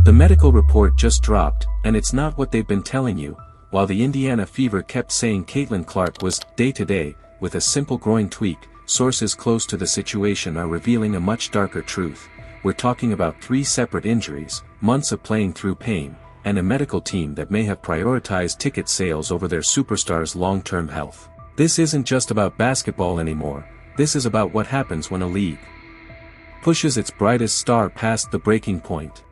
The medical report just dropped, and it's not what they've been telling you. While the Indiana Fever kept saying Caitlin Clark was day-to-day, with a simple groin tweak, sources close to the situation are revealing a much darker truth. We're talking about 3 separate injuries, months of playing through pain, and a medical team that may have prioritized ticket sales over their superstars' long-term health. This isn't just about basketball anymore, this is about what happens when a league pushes its brightest star past the breaking point.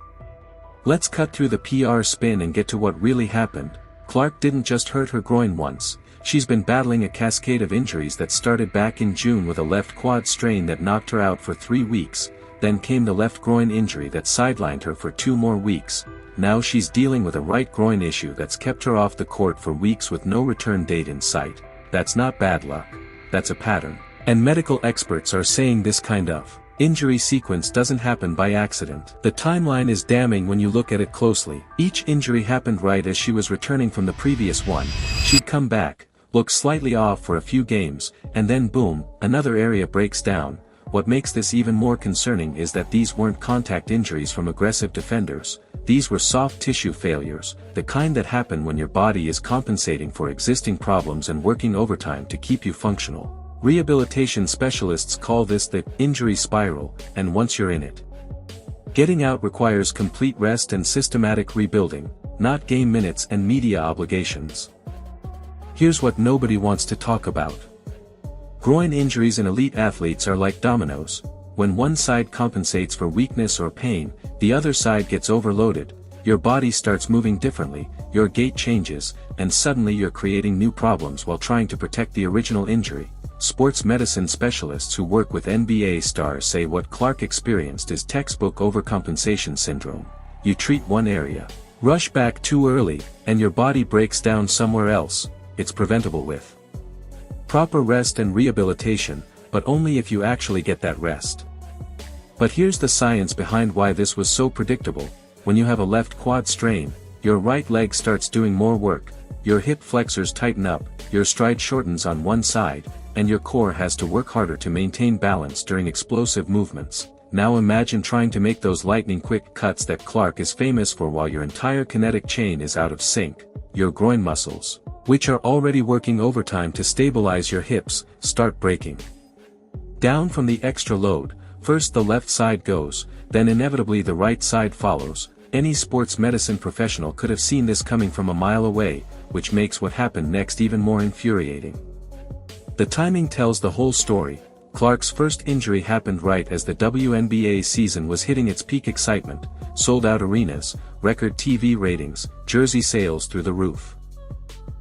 Let's cut through the PR spin and get to what really happened. Clark didn't just hurt her groin once, she's been battling a cascade of injuries that started back in June with a left quad strain that knocked her out for 3 weeks, then came the left groin injury that sidelined her for 2 more weeks. Now she's dealing with a right groin issue that's kept her off the court for weeks with no return date in sight. That's not bad luck. That's a pattern. And medical experts are saying this kind of injury sequence doesn't happen by accident. The timeline is damning when you look at it closely. Each injury happened right as she was returning from the previous one. She'd come back, look slightly off for a few games, and then boom, another area breaks down. What makes this even more concerning is that these weren't contact injuries from aggressive defenders. These were soft tissue failures, the kind that happen when your body is compensating for existing problems and working overtime to keep you functional. Rehabilitation specialists call this the injury spiral, and once you're in it, getting out requires complete rest and systematic rebuilding, not game minutes and media obligations. Here's what nobody wants to talk about. Groin injuries in elite athletes are like dominoes. When one side compensates for weakness or pain, the other side gets overloaded. Your body starts moving differently, your gait changes, and suddenly you're creating new problems while trying to protect the original injury. Sports medicine specialists who work with NBA stars say what Clark experienced is textbook overcompensation syndrome. You treat one area, rush back too early, and your body breaks down somewhere else. It's preventable with proper rest and rehabilitation, but only if you actually get that rest. But here's the science behind why this was so predictable. When you have a left quad strain, your right leg starts doing more work, your hip flexors tighten up, your stride shortens on one side, and your core has to work harder to maintain balance during explosive movements. Now imagine trying to make those lightning-quick cuts that Clark is famous for while your entire kinetic chain is out of sync. Your groin muscles, which are already working overtime to stabilize your hips, start breaking down from the extra load. First the left side goes, then inevitably the right side follows. Any sports medicine professional could have seen this coming from a mile away, which makes what happened next even more infuriating. The timing tells the whole story. Clark's first injury happened right as the WNBA season was hitting its peak excitement, sold-out arenas, record TV ratings, jersey sales through the roof.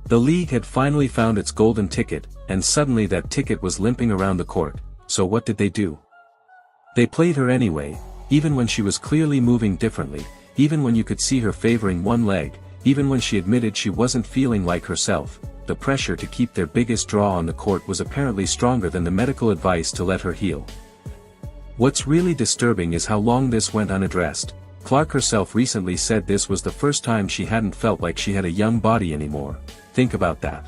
The league had finally found its golden ticket, and suddenly that ticket was limping around the court. So what did they do? They played her anyway, even when she was clearly moving differently, even when you could see her favoring one leg, even when she admitted she wasn't feeling like herself. The pressure to keep their biggest draw on the court was apparently stronger than the medical advice to let her heal. What's really disturbing is how long this went unaddressed. Clark herself recently said this was the first time she hadn't felt like she had a young body anymore. Think about that.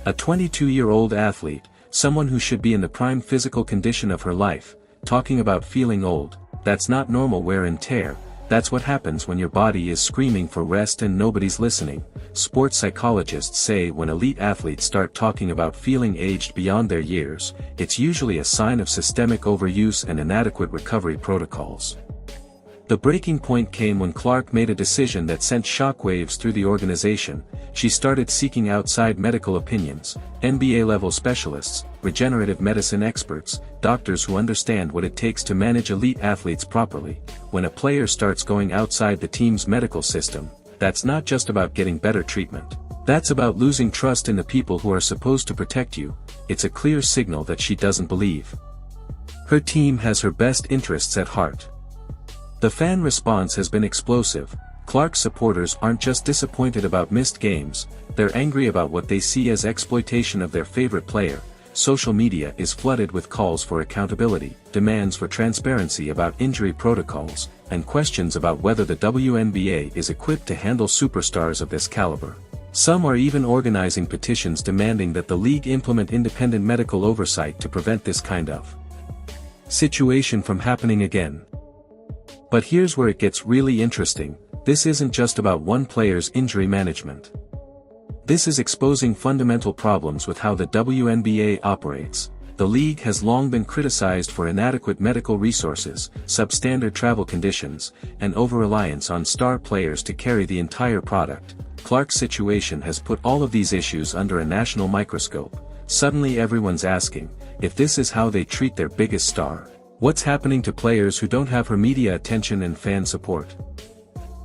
A 22-year-old athlete, someone who should be in the prime physical condition of her life, talking about feeling old. That's not normal wear and tear. That's what happens when your body is screaming for rest and nobody's listening. Sports psychologists say when elite athletes start talking about feeling aged beyond their years, it's usually a sign of systemic overuse and inadequate recovery protocols. The breaking point came when Clark made a decision that sent shockwaves through the organization. She started seeking outside medical opinions, NBA-level specialists, regenerative medicine experts, doctors who understand what it takes to manage elite athletes properly. When a player starts going outside the team's medical system, that's not just about getting better treatment. That's about losing trust in the people who are supposed to protect you. It's a clear signal that she doesn't believe her team has her best interests at heart. The fan response has been explosive. Clark's supporters aren't just disappointed about missed games, they're angry about what they see as exploitation of their favorite player. Social media is flooded with calls for accountability, demands for transparency about injury protocols, and questions about whether the WNBA is equipped to handle superstars of this caliber. Some are even organizing petitions demanding that the league implement independent medical oversight to prevent this kind of situation from happening again. But here's where it gets really interesting. This isn't just about one player's injury management. This is exposing fundamental problems with how the WNBA operates. The league has long been criticized for inadequate medical resources, substandard travel conditions, and over-reliance on star players to carry the entire product. Clark's situation has put all of these issues under a national microscope. Suddenly everyone's asking, if this is how they treat their biggest star, what's happening to players who don't have her media attention and fan support?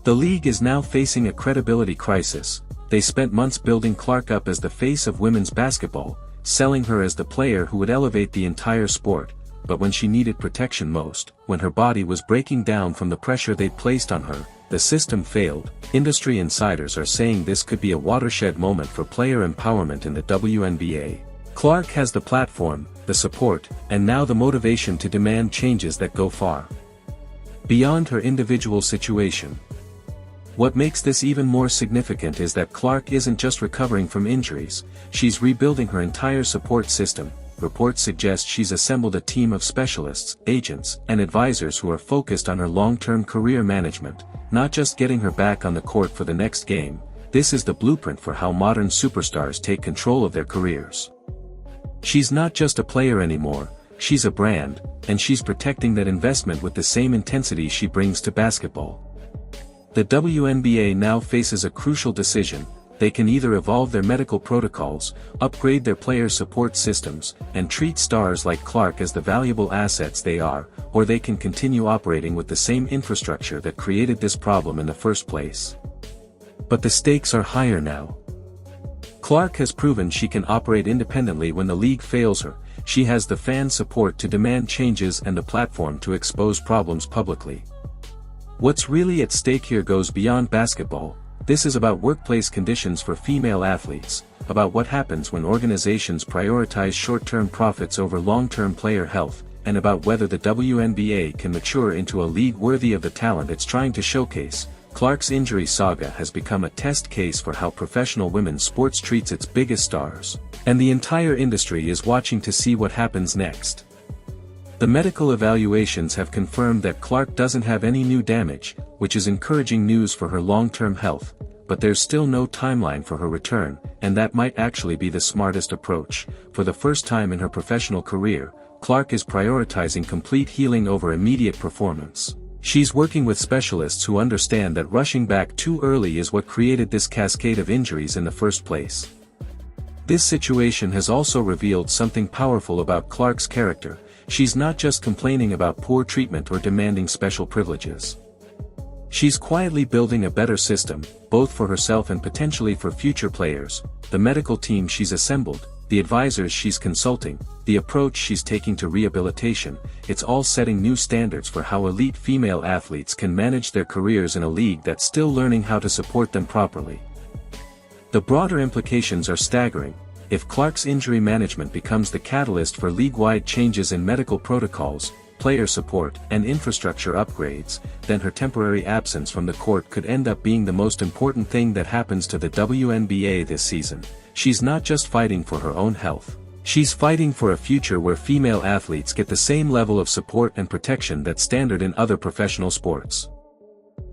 The league is now facing a credibility crisis. They spent months building Clark up as the face of women's basketball, selling her as the player who would elevate the entire sport, but when she needed protection most, when her body was breaking down from the pressure they placed on her, the system failed. Industry insiders are saying this could be a watershed moment for player empowerment in the WNBA. Clark has the platform, the support, and now the motivation to demand changes that go far beyond her individual situation. What makes this even more significant is that Clark isn't just recovering from injuries, she's rebuilding her entire support system. Reports suggest she's assembled a team of specialists, agents, and advisors who are focused on her long-term career management, not just getting her back on the court for the next game. This is the blueprint for how modern superstars take control of their careers. She's not just a player anymore, she's a brand, and she's protecting that investment with the same intensity she brings to basketball. The WNBA now faces a crucial decision. They can either evolve their medical protocols, upgrade their player support systems, and treat stars like Clark as the valuable assets they are, or they can continue operating with the same infrastructure that created this problem in the first place. But the stakes are higher now. Clark has proven she can operate independently when the league fails her. She has the fan support to demand changes and the platform to expose problems publicly. What's really at stake here goes beyond basketball. This is about workplace conditions for female athletes, about what happens when organizations prioritize short-term profits over long-term player health, and about whether the WNBA can mature into a league worthy of the talent it's trying to showcase. Clark's injury saga has become a test case for how professional women's sports treats its biggest stars, and the entire industry is watching to see what happens next. The medical evaluations have confirmed that Clark doesn't have any new damage, which is encouraging news for her long-term health, but there's still no timeline for her return, and that might actually be the smartest approach. For the first time in her professional career, Clark is prioritizing complete healing over immediate performance. She's working with specialists who understand that rushing back too early is what created this cascade of injuries in the first place. This situation has also revealed something powerful about Clark's character. She's not just complaining about poor treatment or demanding special privileges. She's quietly building a better system, both for herself and potentially for future players. The medical team she's assembled, the advisors she's consulting, the approach she's taking to rehabilitation, it's all setting new standards for how elite female athletes can manage their careers in a league that's still learning how to support them properly. The broader implications are staggering. If Clark's injury management becomes the catalyst for league-wide changes in medical protocols, player support, and infrastructure upgrades, then her temporary absence from the court could end up being the most important thing that happens to the WNBA this season. She's not just fighting for her own health. She's fighting for a future where female athletes get the same level of support and protection that's standard in other professional sports.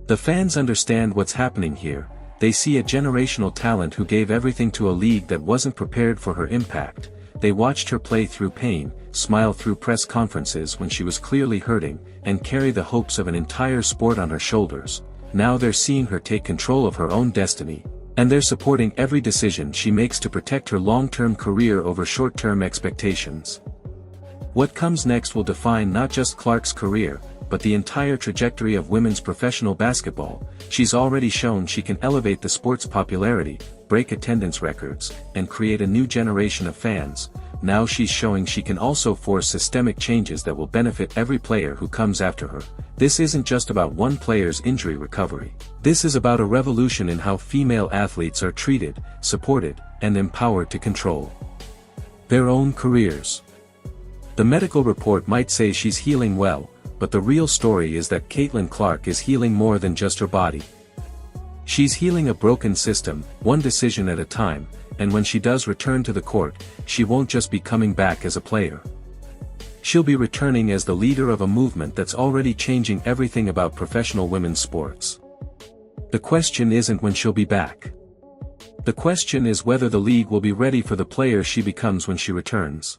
The fans understand what's happening here. They see a generational talent who gave everything to a league that wasn't prepared for her impact. They watched her play through pain, smile through press conferences when she was clearly hurting, and carry the hopes of an entire sport on her shoulders. Now they're seeing her take control of her own destiny, and they're supporting every decision she makes to protect her long-term career over short-term expectations. What comes next will define not just Clark's career, but the entire trajectory of women's professional basketball. She's already shown she can elevate the sport's popularity, break attendance records, and create a new generation of fans. Now she's showing she can also force systemic changes that will benefit every player who comes after her. This isn't just about one player's injury recovery. This is about a revolution in how female athletes are treated, supported, and empowered to control their own careers. The medical report might say she's healing well, but the real story is that Caitlin Clark is healing more than just her body. She's healing a broken system, one decision at a time, and when she does return to the court, she won't just be coming back as a player. She'll be returning as the leader of a movement that's already changing everything about professional women's sports. The question isn't when she'll be back. The question is whether the league will be ready for the player she becomes when she returns.